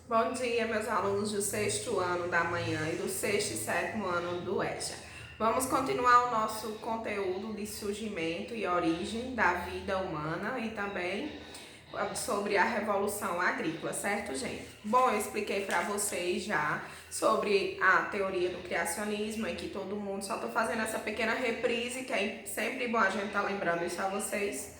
Bom dia, meus alunos do sexto ano da manhã e do sexto e sétimo ano do EJA. Vamos continuar o nosso conteúdo de surgimento e origem da vida humana e também sobre a Revolução Agrícola, certo, gente? Bom, eu expliquei para vocês já sobre a teoria do criacionismo e que todo mundo, só estou fazendo essa pequena reprise, que é sempre bom a gente estar lembrando isso a vocês.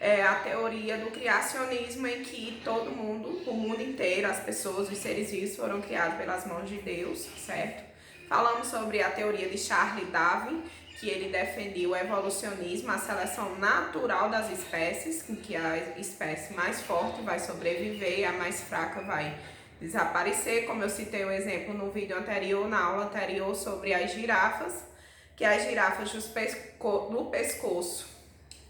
É a teoria do criacionismo em que todo mundo, o mundo inteiro, as pessoas, os seres vivos foram criados pelas mãos de Deus, certo? Falamos sobre a teoria de Charles Darwin, que ele defendia o evolucionismo, a seleção natural das espécies, em que a espécie mais forte vai sobreviver e a mais fraca vai desaparecer, como eu citei o exemplo no vídeo anterior, na aula anterior sobre as girafas, que as girafas do pescoço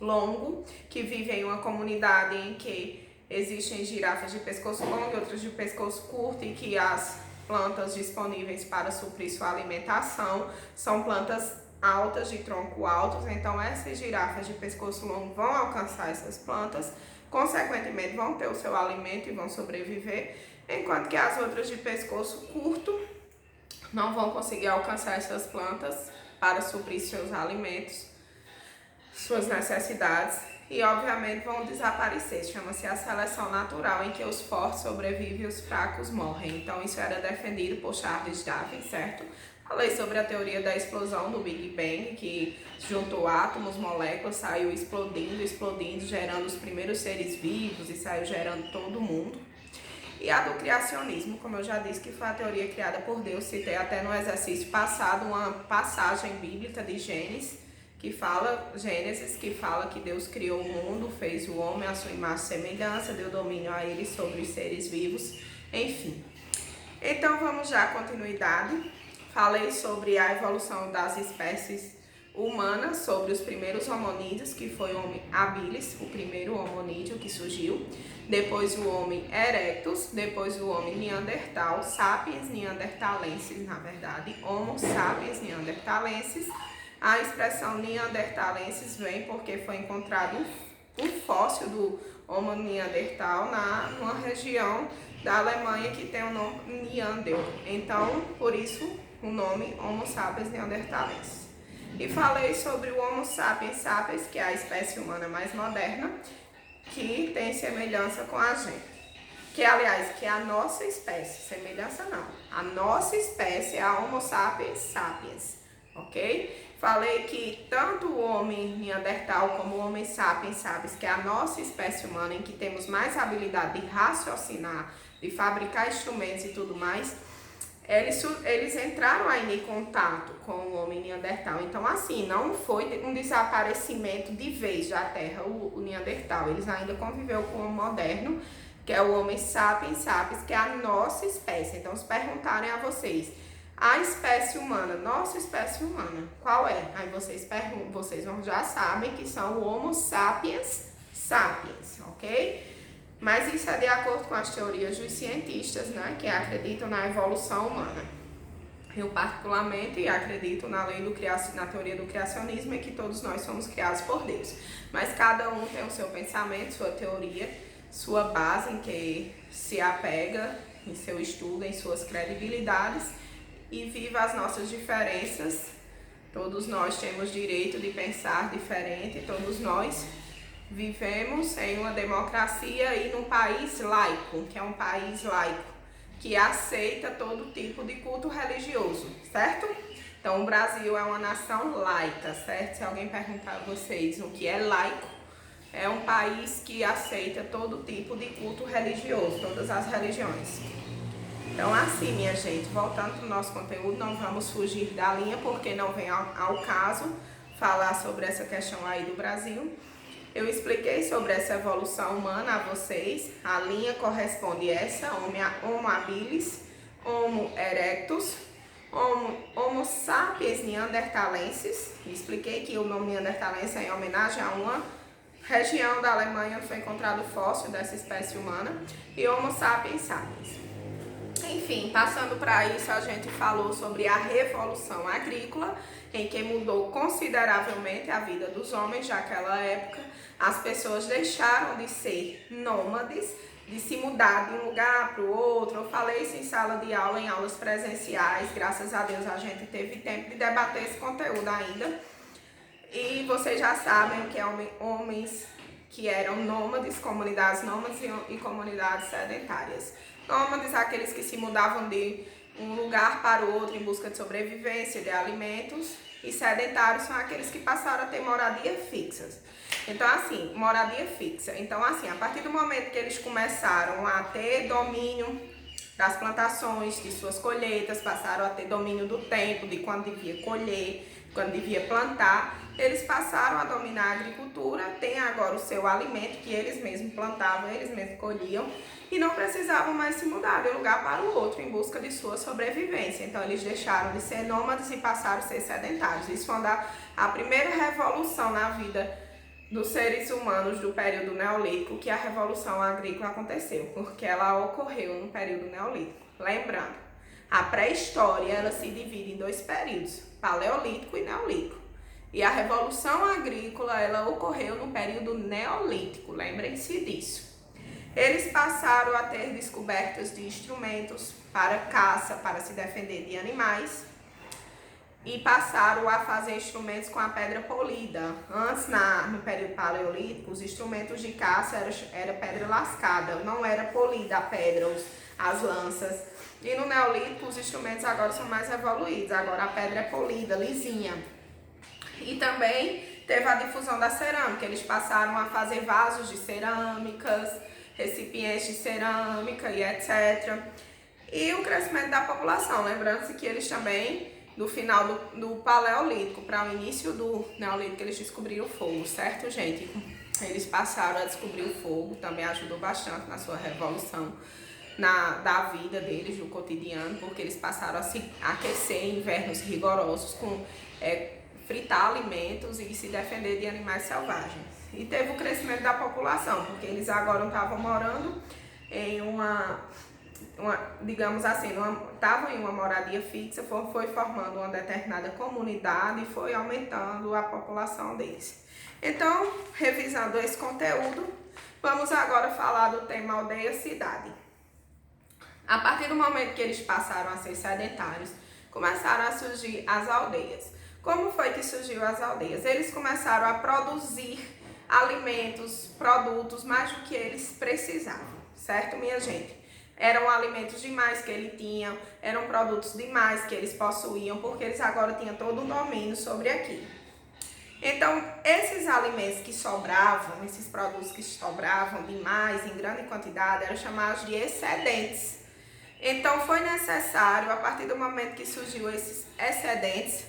longo, que vivem em uma comunidade em que existem girafas de pescoço longo e outras de pescoço curto e que as plantas disponíveis para suprir sua alimentação são plantas altas, de tronco altos, então essas girafas de pescoço longo vão alcançar essas plantas, consequentemente vão ter o seu alimento e vão sobreviver, enquanto que as outras de pescoço curto não vão conseguir alcançar essas plantas para suprir seus alimentos, suas necessidades e obviamente vão desaparecer. Chama-se a seleção natural, em que os fortes sobrevivem e os fracos morrem. Então isso era defendido por Charles Darwin, certo? Falei sobre a teoria da explosão do Big Bang, que juntou átomos, moléculas, saiu explodindo, gerando os primeiros seres vivos e saiu gerando todo mundo. E a do criacionismo, como eu já disse, que foi a teoria criada por Deus, citei até no exercício passado uma passagem bíblica de Gênesis, que fala que Deus criou o mundo, fez o homem à sua imagem e semelhança, deu domínio a ele sobre os seres vivos, enfim. Então vamos já à continuidade. Falei sobre a evolução das espécies humanas, sobre os primeiros hominídeos, que foi o Homo habilis, o primeiro hominídeo que surgiu, depois o Homo erectus, depois o Homo neandertal, sapiens neanderthalensis, na verdade, Homo sapiens neanderthalensis. A expressão neanderthalensis vem porque foi encontrado um fóssil do Homo neandertal numa região da Alemanha que tem o nome Neander. Então, por isso, o nome Homo sapiens neanderthalensis. E falei sobre o Homo sapiens sapiens, que é a espécie humana mais moderna, que tem semelhança com a gente. Que, aliás, que é a nossa espécie, semelhança não. A nossa espécie é a Homo sapiens sapiens, ok? Falei que tanto o homem neandertal como o homem sapiens sapiens, que é a nossa espécie humana, em que temos mais habilidade de raciocinar, de fabricar instrumentos e tudo mais, eles entraram aí em contato com o homem neandertal. Então, assim, não foi um desaparecimento de vez da Terra o neandertal. Eles ainda conviveu com o moderno, que é o homem sapiens sapiens, que é a nossa espécie. Então, se perguntarem a vocês, a espécie humana, nossa espécie humana, qual é? Aí vocês já sabem que são o Homo sapiens sapiens, ok? Mas isso é de acordo com as teorias dos cientistas, né, que acreditam na evolução humana. Eu particularmente acredito na teoria do criacionismo e que todos nós somos criados por Deus. Mas cada um tem o seu pensamento, sua teoria, sua base em que se apega em seu estudo, em suas credibilidades, e viva as nossas diferenças. Todos nós temos direito de pensar diferente, todos nós vivemos em uma democracia e num país laico, que é um país laico, que aceita todo tipo de culto religioso, certo? Então o Brasil é uma nação laica, certo? Se alguém perguntar a vocês o que é laico, é um país que aceita todo tipo de culto religioso, todas as religiões. Então, assim, minha gente, voltando para o nosso conteúdo, não vamos fugir da linha, porque não vem ao caso falar sobre essa questão aí do Brasil. Eu expliquei sobre essa evolução humana a vocês. A linha corresponde a essa, Homo habilis, Homo erectus, Homo sapiens neanderthalensis. Expliquei que o nome neanderthalensis é em homenagem a uma região da Alemanha onde foi encontrado o fóssil dessa espécie humana, e Homo sapiens sapiens. Enfim, passando para isso, a gente falou sobre a Revolução Agrícola, em que mudou consideravelmente a vida dos homens. Naquela época, as pessoas deixaram de ser nômades de se mudar de um lugar para o outro. Eu falei isso em sala de aula, em aulas presenciais. Graças a Deus a gente teve tempo de debater esse conteúdo ainda. E vocês já sabem que é homens que eram nômades, comunidades nômades e comunidades sedentárias. Nômades, aqueles que se mudavam de um lugar para o outro em busca de sobrevivência, de alimentos. E sedentários são aqueles que passaram a ter moradia fixas. Então, assim, moradia fixa. Então, assim, a partir do momento que eles começaram a ter domínio das plantações, de suas colheitas, passaram a ter domínio do tempo, de quando devia colher, quando devia plantar, eles passaram a dominar a agricultura, têm agora o seu alimento que eles mesmos plantavam, eles mesmos colhiam e não precisavam mais se mudar de um lugar para o outro em busca de sua sobrevivência. Então eles deixaram de ser nômades e passaram a ser sedentários. Isso foi a primeira revolução na vida dos seres humanos do período neolítico, que a revolução agrícola aconteceu, porque ela ocorreu no período neolítico. Lembrando, a pré-história ela se divide em dois períodos, paleolítico e neolítico. E a revolução agrícola ela ocorreu no período neolítico, lembrem-se disso. Eles passaram a ter descobertas de instrumentos para caça, para se defender de animais, e passaram a fazer instrumentos com a pedra polida. Antes, no período paleolítico, os instrumentos de caça era pedra lascada, não era polida a pedra, as lanças. E no neolítico, os instrumentos agora são mais evoluídos, agora a pedra é polida, lisinha. E também teve a difusão da cerâmica, eles passaram a fazer vasos de cerâmicas, recipientes de cerâmica e etc. E o crescimento da população, lembrando-se que eles também, do final do paleolítico para o início do neolítico, eles descobriram o fogo, certo, gente? Eles passaram a descobrir o fogo, também ajudou bastante na sua revolução da vida deles, do cotidiano, porque eles passaram a se aquecer em invernos rigorosos com fritar alimentos e se defender de animais selvagens. E teve o crescimento da população, porque eles agora não estavam morando em digamos assim, estavam em uma moradia fixa, foi formando uma determinada comunidade e foi aumentando a população deles. Então, revisando esse conteúdo, vamos agora falar do tema aldeia-cidade. A partir do momento que eles passaram a ser sedentários, começaram a surgir as aldeias. Como foi que surgiu as aldeias? Eles começaram a produzir alimentos, produtos, mais do que eles precisavam, certo, minha gente? Eram alimentos demais que ele tinha, eram produtos demais que eles possuíam, porque eles agora tinham todo um domínio sobre aquilo. Então, esses alimentos que sobravam, esses produtos que sobravam demais, em grande quantidade, eram chamados de excedentes. Então, foi necessário, a partir do momento que surgiu esses excedentes,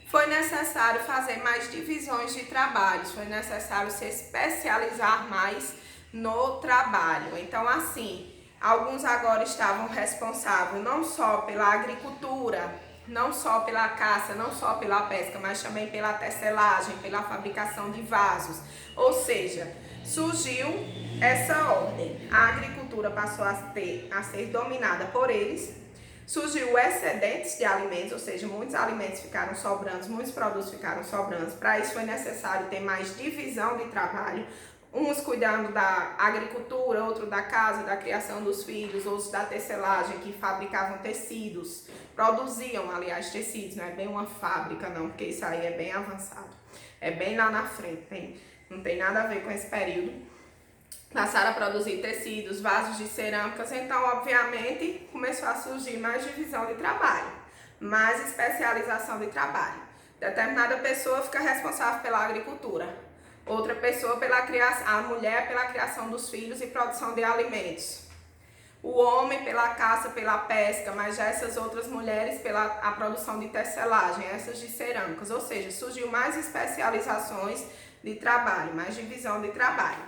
foi necessário fazer mais divisões de trabalhos, foi necessário se especializar mais no trabalho. Então, assim, alguns agora estavam responsáveis não só pela agricultura, não só pela caça, não só pela pesca, mas também pela tecelagem, pela fabricação de vasos. Ou seja, surgiu essa ordem. A agricultura passou a ser dominada por eles. Surgiu excedentes de alimentos, ou seja, muitos alimentos ficaram sobrando, muitos produtos ficaram sobrando. Para isso foi necessário ter mais divisão de trabalho. Uns cuidando da agricultura, outro da casa, da criação dos filhos, outros da tecelagem, que fabricavam tecidos, produziam, aliás, tecidos, não é bem uma fábrica não, porque isso aí é bem avançado, é bem lá na frente, não tem nada a ver com esse período. Passaram a produzir tecidos, vasos de cerâmicas, então, obviamente, começou a surgir mais divisão de trabalho, mais especialização de trabalho. Determinada pessoa fica responsável pela agricultura, outra pessoa pela criação, a mulher pela criação dos filhos e produção de alimentos. O homem pela caça, pela pesca, mas já essas outras mulheres pela a produção de tecelagem, essas de cerâmicas. Ou seja, surgiu mais especializações de trabalho, mais divisão de trabalho.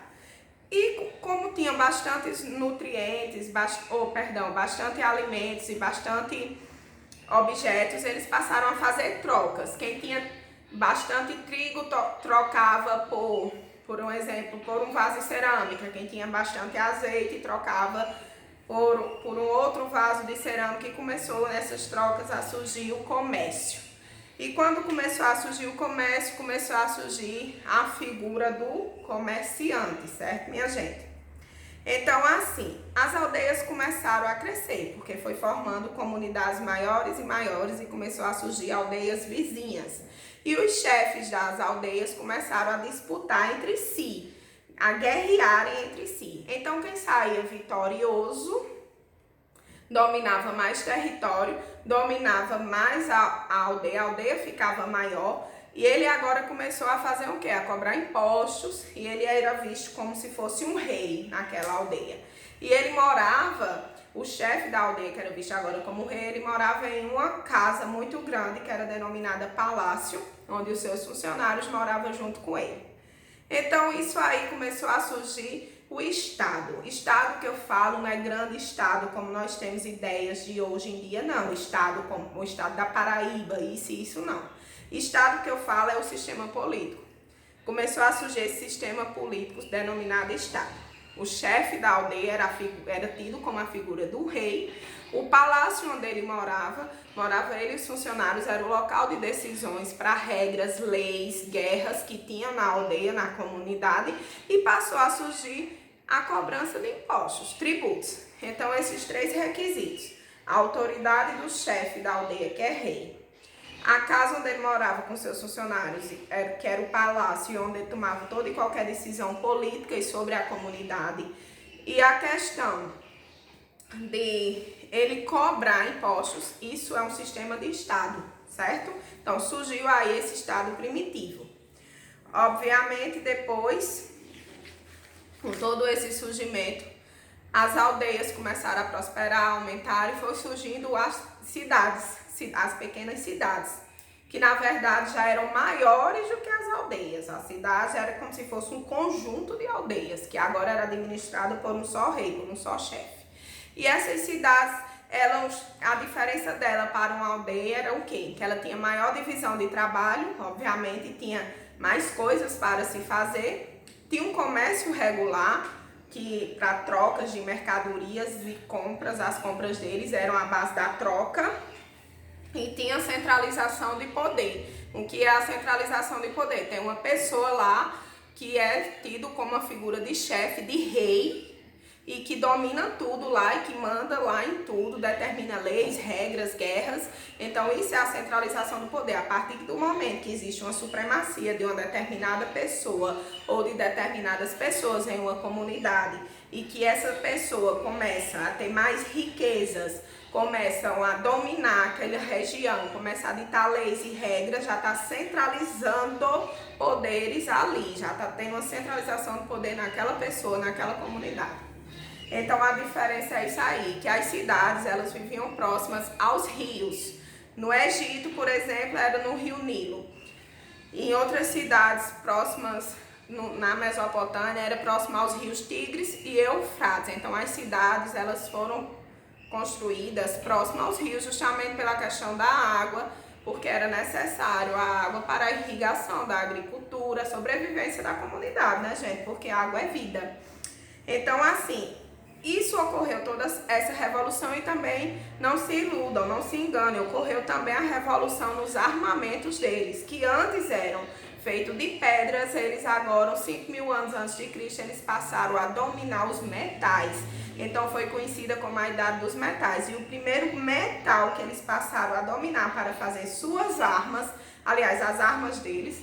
E como tinha bastantes nutrientes, bastante alimentos e bastante objetos, eles passaram a fazer trocas. Quem tinha bastante trigo trocava por um exemplo, por um vaso de cerâmica. Quem tinha bastante azeite trocava por um outro vaso de cerâmica, e começou nessas trocas a surgir o comércio. E quando começou a surgir o comércio, começou a surgir a figura do comerciante, certo, minha gente? Então, assim, as aldeias começaram a crescer, porque foi formando comunidades maiores e maiores e começou a surgir aldeias vizinhas. E os chefes das aldeias começaram a disputar entre si, a guerrearem entre si. Então, quem saía vitorioso dominava mais território, dominava mais a aldeia ficava maior. E ele agora começou a fazer o quê? A cobrar impostos, e ele era visto como se fosse um rei naquela aldeia. E ele morava, o chefe da aldeia, que era visto agora como rei, ele morava em uma casa muito grande, que era denominada palácio, onde os seus funcionários moravam junto com ele. Então isso aí começou a surgir o Estado. Estado que eu falo não é grande Estado como nós temos ideias de hoje em dia, não. Estado como o Estado da Paraíba, isso não. Estado que eu falo é o sistema político. Começou a surgir esse sistema político denominado Estado. O chefe da aldeia era tido como a figura do rei. O palácio onde ele morava ele e os funcionários, era o local de decisões para regras, leis, guerras que tinham na aldeia, na comunidade, e passou a surgir a cobrança de impostos, tributos. Então, esses três requisitos: a autoridade do chefe da aldeia, que é rei, a casa onde ele morava com seus funcionários, que era o palácio, onde ele tomava toda e qualquer decisão política e sobre a comunidade, e a questão de ele cobrar impostos. Isso é um sistema de Estado, certo? Então, surgiu aí esse Estado primitivo. Obviamente, depois, com todo esse surgimento, as aldeias começaram a prosperar, aumentar, e foi surgindo as cidades, as pequenas cidades, que na verdade já eram maiores do que as aldeias. A cidade era como se fosse um conjunto de aldeias, que agora era administrado por um só rei, por um só chefe. E essas cidades, a diferença dela para uma aldeia era o quê? Que ela tinha maior divisão de trabalho, obviamente tinha mais coisas para se fazer, tinha um comércio regular, que para trocas de mercadorias e compras, as compras deles eram à base da troca, e tinha centralização de poder. O que é a centralização de poder? Tem uma pessoa lá que é tido como uma figura de chefe, de rei, e que domina tudo lá e que manda lá em tudo, determina leis, regras, guerras. Então isso é a centralização do poder. A partir do momento que existe uma supremacia de uma determinada pessoa ou de determinadas pessoas em uma comunidade, e que essa pessoa começa a ter mais riquezas, começam a dominar aquela região, começa a ditar leis e regras, já está centralizando poderes ali, já está tendo uma centralização do poder naquela pessoa, naquela comunidade. Então a diferença é isso aí, que as cidades, elas viviam próximas aos rios. No Egito, por exemplo, era no rio Nilo. Em outras cidades próximas, na Mesopotâmia, era próximo aos rios Tigres e Eufrates. Então as cidades, elas foram construídas próximas aos rios justamente pela questão da água, porque era necessário a água para a irrigação da agricultura, a sobrevivência da comunidade, né, gente? Porque a água é vida. Então, assim, isso ocorreu, toda essa revolução, e também não se iludam, não se enganem, ocorreu também a revolução nos armamentos deles, que antes eram feitos de pedras, eles agora, 5.000 anos antes de Cristo, eles passaram a dominar os metais. Então foi conhecida como a Idade dos Metais. E o primeiro metal que eles passaram a dominar para fazer suas armas, aliás, as armas deles,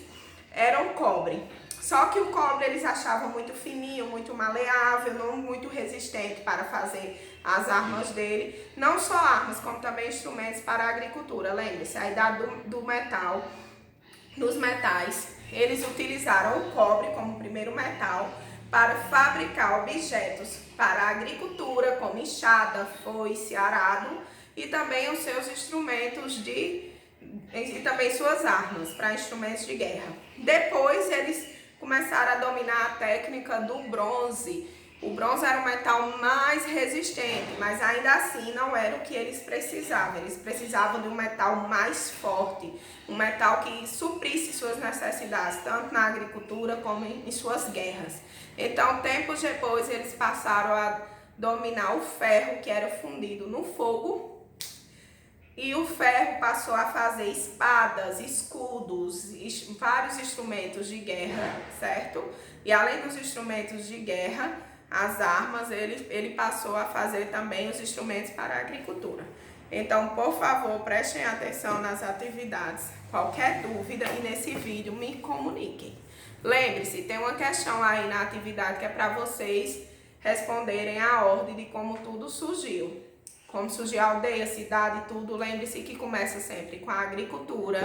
era o cobre. Só que o cobre eles achavam muito fininho, muito maleável, não muito resistente para fazer as armas dele. Não só armas, como também instrumentos para a agricultura. Lembre-se, a idade do metal, dos metais, eles utilizaram o cobre como primeiro metal para fabricar objetos para a agricultura, como enxada, foice, arado, e também os seus instrumentos e também suas armas para instrumentos de guerra. Depois eles começaram a dominar a técnica do bronze. O bronze era um metal mais resistente, mas ainda assim não era o que eles precisavam. Eles precisavam de um metal mais forte, um metal que suprisse suas necessidades, tanto na agricultura como em suas guerras. Então, tempos depois, eles passaram a dominar o ferro, que era fundido no fogo, e o ferro passou a fazer espadas, escudos, vários instrumentos de guerra, certo? E além dos instrumentos de guerra, as armas, ele passou a fazer também os instrumentos para a agricultura. Então, por favor, prestem atenção nas atividades. Qualquer dúvida e nesse vídeo me comuniquem. Lembre-se, tem uma questão aí na atividade que é para vocês responderem a ordem de como tudo surgiu. Como surgiu a aldeia, cidade, tudo. Lembre-se que começa sempre com a agricultura.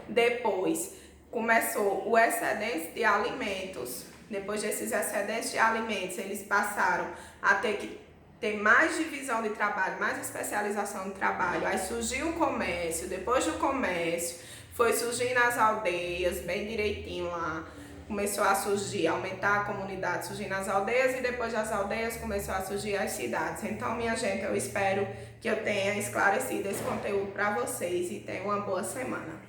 Depois começou o excedente de alimentos. Depois desses excedentes de alimentos, eles passaram a ter mais divisão de trabalho, mais especialização de trabalho. Aí surgiu o comércio. Depois do comércio, foi surgindo as aldeias, bem direitinho lá. Começou a surgir, aumentar a comunidade, surgir nas aldeias, e depois das aldeias começou a surgir as cidades. Então, minha gente, eu espero que eu tenha esclarecido esse conteúdo para vocês e tenham uma boa semana.